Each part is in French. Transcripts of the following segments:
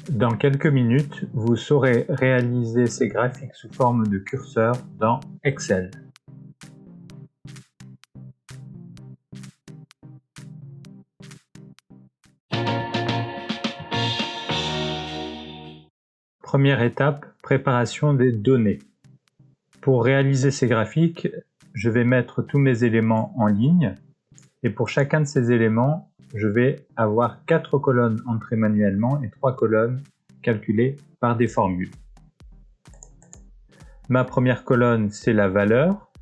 Dans quelques minutes, vous saurez réaliser ces graphiques sous forme de curseur dans Excel. Première étape, préparation des données. Pour réaliser ces graphiques, je vais mettre tous mes éléments en ligne et pour chacun de ces éléments, je vais avoir 4 colonnes entrées manuellement et 3 colonnes calculées par des formules. Ma première colonne, c'est la valeur.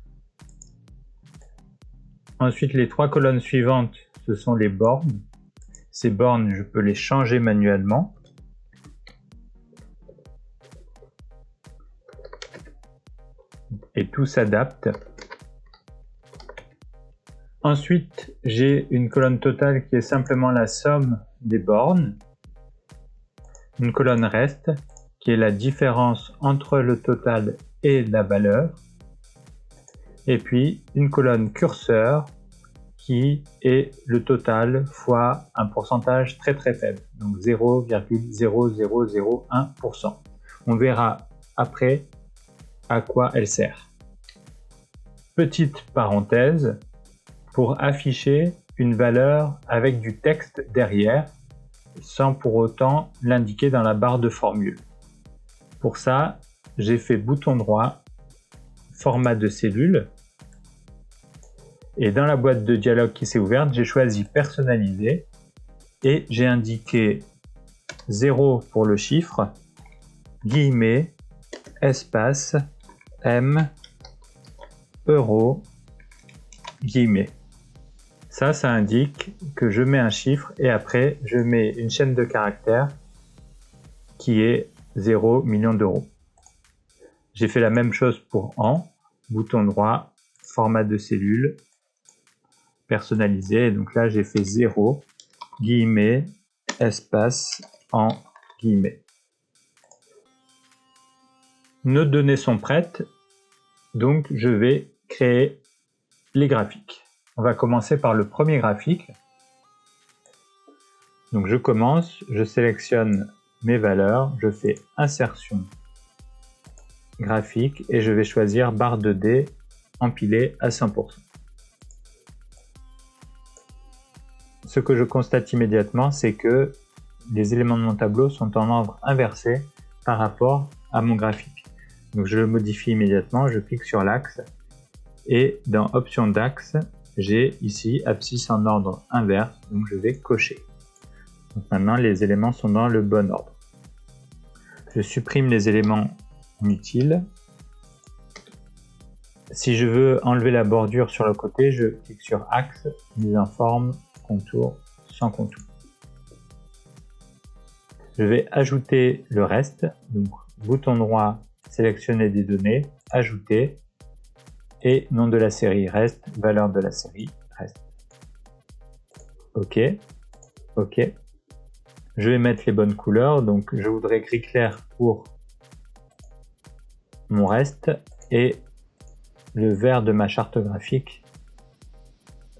Ensuite, les 3 colonnes suivantes, ce sont les bornes. Ces bornes, je peux les changer manuellement. Et tout s'adapte. Ensuite, j'ai une colonne totale qui est simplement la somme des bornes. Une colonne reste qui est la différence entre le total et la valeur. Et puis une colonne curseur qui est le total fois un pourcentage très faible, donc 0,0001%. On verra après à quoi elle sert. Petite parenthèse, pour afficher une valeur avec du texte derrière, sans pour autant l'indiquer dans la barre de formule. Pour ça, j'ai fait bouton droit, format de cellule, et dans la boîte de dialogue qui s'est ouverte, j'ai choisi personnaliser, et j'ai indiqué 0 pour le chiffre, guillemets, espace, M, euro, guillemets. Ça indique que je mets un chiffre et après je mets une chaîne de caractères qui est 0 million d'euros. J'ai fait la même chose pour an, bouton droit, format de cellule, personnalisé, et donc là j'ai fait 0, guillemets, espace, en, guillemets. Nos données sont prêtes, donc je vais créer les graphiques. On va commencer par le premier graphique. Donc je commence, je sélectionne mes valeurs, je fais insertion graphique et je vais choisir barre 2D empilée à 100%. Ce que je constate immédiatement, c'est que les éléments de mon tableau sont en ordre inversé par rapport à mon graphique. Donc je le modifie immédiatement, je clique sur l'axe et dans option d'axe, j'ai ici abscisse en ordre inverse, donc je vais cocher. Donc maintenant les éléments sont dans le bon ordre. Je supprime les éléments inutiles. Si je veux enlever la bordure sur le côté, je clique sur axe, mise en forme, contour, sans contour. Je vais ajouter le reste, donc bouton droit, sélectionner des données, ajouter, et nom de la série reste, valeur de la série reste. OK, OK. Je vais mettre les bonnes couleurs, donc je voudrais gris clair pour mon reste et le vert de ma charte graphique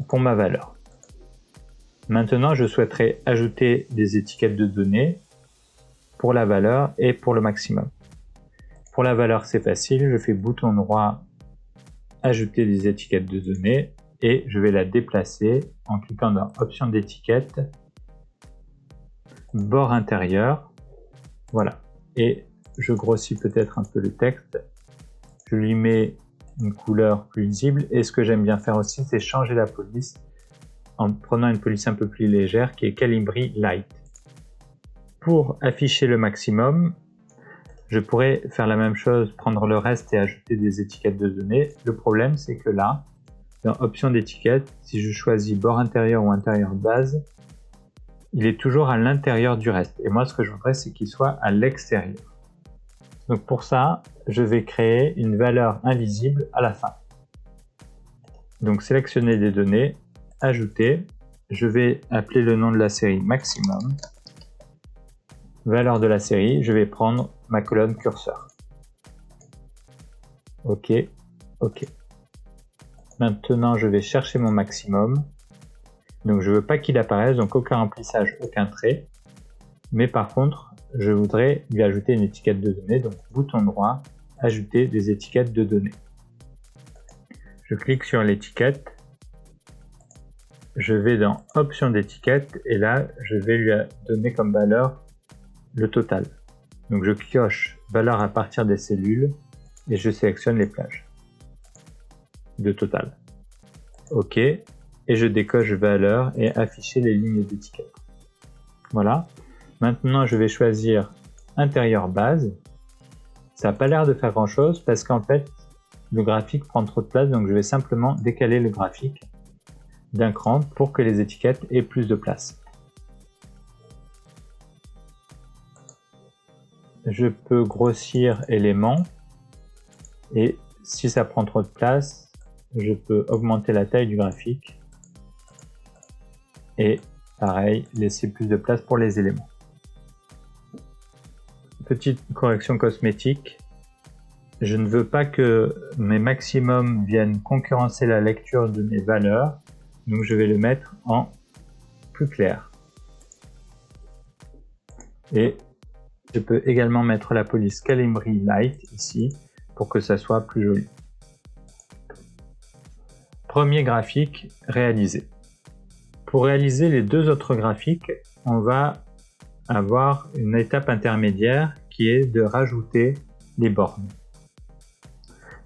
pour ma valeur. Maintenant, je souhaiterais ajouter des étiquettes de données pour la valeur et pour le maximum. Pour la valeur, c'est facile, je fais bouton droit, ajouter des étiquettes de données et je vais la déplacer en cliquant dans option d'étiquette, bord intérieur, voilà, et je grossis peut-être un peu le texte, je lui mets une couleur plus lisible et ce que j'aime bien faire aussi, c'est changer la police en prenant une police un peu plus légère qui est Calibri Light. Pour afficher le maximum, je pourrais faire la même chose, prendre le reste et ajouter des étiquettes de données. Le problème, c'est que là, dans option d'étiquette, si je choisis bord intérieur ou intérieur base, il est toujours à l'intérieur du reste. Et moi, ce que je voudrais, c'est qu'il soit à l'extérieur. Donc pour ça, je vais créer une valeur invisible à la fin. Donc sélectionner des données, ajouter, je vais appeler le nom de la série maximum, valeur de la série, je vais prendre ma colonne curseur. OK, OK. Maintenant, je vais chercher mon maximum. Donc je veux pas qu'il apparaisse, donc aucun remplissage, aucun trait. mais par contre, je voudrais lui ajouter une étiquette de données, donc bouton droit, ajouter des étiquettes de données. Je clique sur l'étiquette, je vais dans options d'étiquette et là, je vais lui donner comme valeur le total. Donc je coche valeur à partir des cellules et je sélectionne les plages de total. OK, et je décoche valeur et afficher les lignes d'étiquette. Voilà. Maintenant, je vais choisir intérieur base. Ça n'a pas l'air de faire grand chose parce qu'en fait, le graphique prend trop de place, donc je vais simplement décaler le graphique d'un cran pour que les étiquettes aient plus de place. Je peux grossir éléments et si ça prend trop de place, je peux augmenter la taille du graphique et pareil, laisser plus de place pour les éléments. Petite correction cosmétique, je ne veux pas que mes maximums viennent concurrencer la lecture de mes valeurs, donc je vais le mettre en plus clair. Et je peux également mettre la police Calibri Light ici pour que ça soit plus joli. Premier graphique réalisé. Pour réaliser les deux autres graphiques, on va avoir une étape intermédiaire qui est de rajouter les bornes.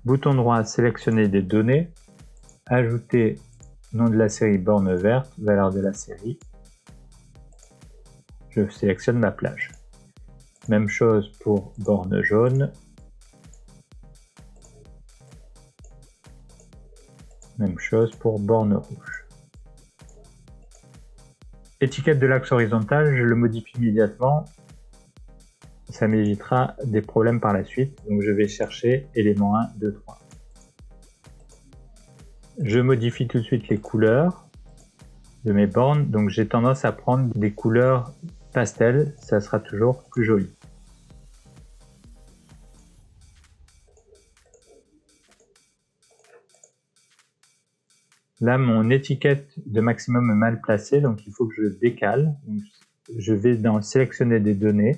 Bouton droit, sélectionner des données, ajouter nom de la série borne verte, valeur de la série. Je sélectionne ma plage. Même chose pour borne jaune. Même chose pour borne rouge. Étiquette de l'axe horizontal, je le modifie immédiatement. Ça m'évitera des problèmes par la suite. Donc je vais chercher élément 1, 2, 3. Je modifie tout de suite les couleurs de mes bornes. Donc j'ai tendance à prendre des couleurs pastel, ça sera toujours plus joli. Là, mon étiquette de maximum est mal placée, donc il faut que je décale. Donc, je vais dans sélectionner des données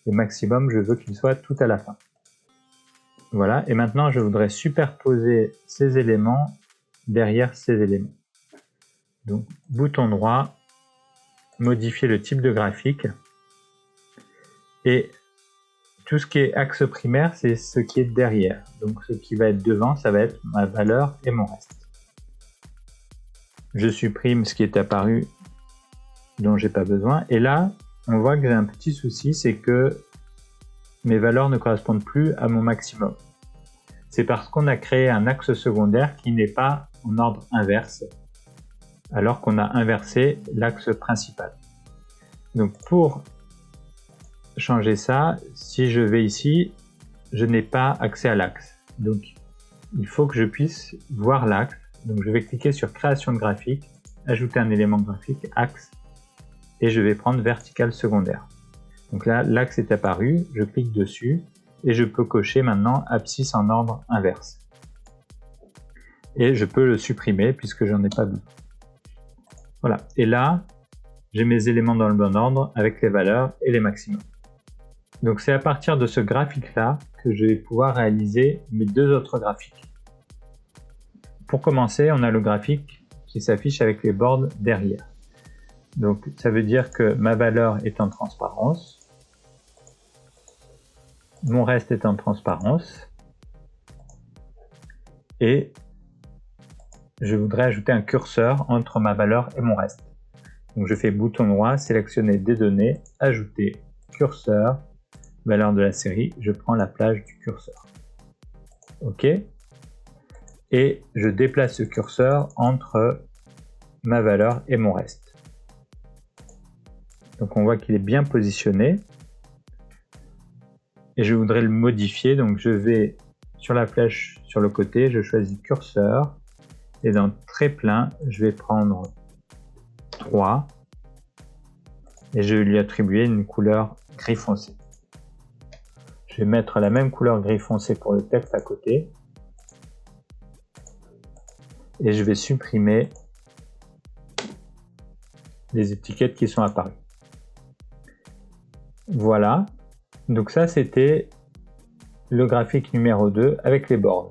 et maximum, je veux qu'il soit tout à la fin. Voilà, et maintenant je voudrais superposer ces éléments derrière ces éléments. Donc bouton droit, modifier le type de graphique et tout ce qui est axe primaire, c'est ce qui est derrière. Donc ce qui va être devant, ça va être ma valeur et mon reste. Je supprime ce qui est apparu dont j'ai pas besoin et là on voit que j'ai un petit souci, c'est que mes valeurs ne correspondent plus à mon maximum. C'est parce qu'on a créé un axe secondaire qui n'est pas en ordre inverse, alors qu'on a inversé l'axe principal. Donc pour changer ça, si je vais ici, je n'ai pas accès à l'axe. Donc il faut que je puisse voir l'axe. Donc je vais cliquer sur création de graphique, ajouter un élément graphique, axe, et je vais prendre vertical secondaire. Donc là, l'axe est apparu, je clique dessus, et je peux cocher maintenant abscisse en ordre inverse. Et je peux le supprimer puisque j'en ai pas besoin. Voilà, et là, j'ai mes éléments dans le bon ordre avec les valeurs et les maximums. Donc c'est à partir de ce graphique-là que je vais pouvoir réaliser mes deux autres graphiques. Pour commencer, on a le graphique qui s'affiche avec les bornes derrière. Donc ça veut dire que ma valeur est en transparence, mon reste est en transparence, et je voudrais ajouter un curseur entre ma valeur et mon reste. Donc je fais bouton droit, sélectionner des données, ajouter curseur, valeur de la série, je prends la plage du curseur. OK. Et je déplace ce curseur entre ma valeur et mon reste. Donc on voit qu'il est bien positionné. Et je voudrais le modifier, donc je vais sur la flèche sur le côté, je choisis curseur. Et dans trait plein, je vais prendre 3. Et je vais lui attribuer une couleur gris foncé. Je vais mettre la même couleur gris foncé pour le texte à côté. Et je vais supprimer les étiquettes qui sont apparues. Voilà, donc ça c'était le graphique numéro 2 avec les bornes.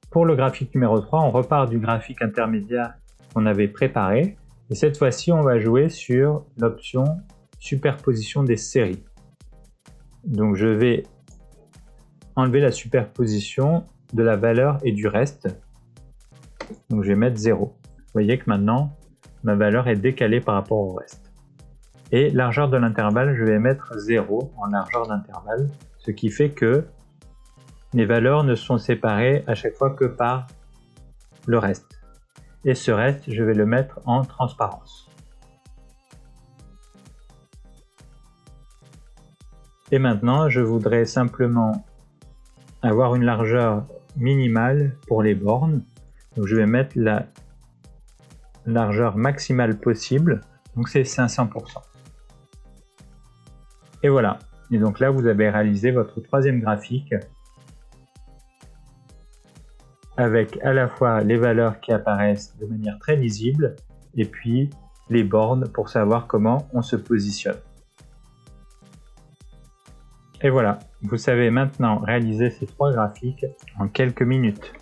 Pour le graphique numéro 3, on repart du graphique intermédiaire qu'on avait préparé. Et cette fois-ci, on va jouer sur l'option superposition des séries. Donc je vais enlever la superposition de la valeur et du reste. Donc je vais mettre 0. Vous voyez que maintenant, ma valeur est décalée par rapport au reste. Et largeur de l'intervalle, je vais mettre 0 en largeur d'intervalle, ce qui fait que les valeurs ne sont séparées à chaque fois que par le reste. Et ce reste, je vais le mettre en transparence. Et maintenant, je voudrais simplement avoir une largeur minimale pour les bornes. Donc je vais mettre la largeur maximale possible, donc c'est 500%. Et voilà. Et donc là, vous avez réalisé votre troisième graphique avec à la fois les valeurs qui apparaissent de manière très lisible et puis les bornes pour savoir comment on se positionne. Et voilà, vous savez maintenant réaliser ces trois graphiques en quelques minutes.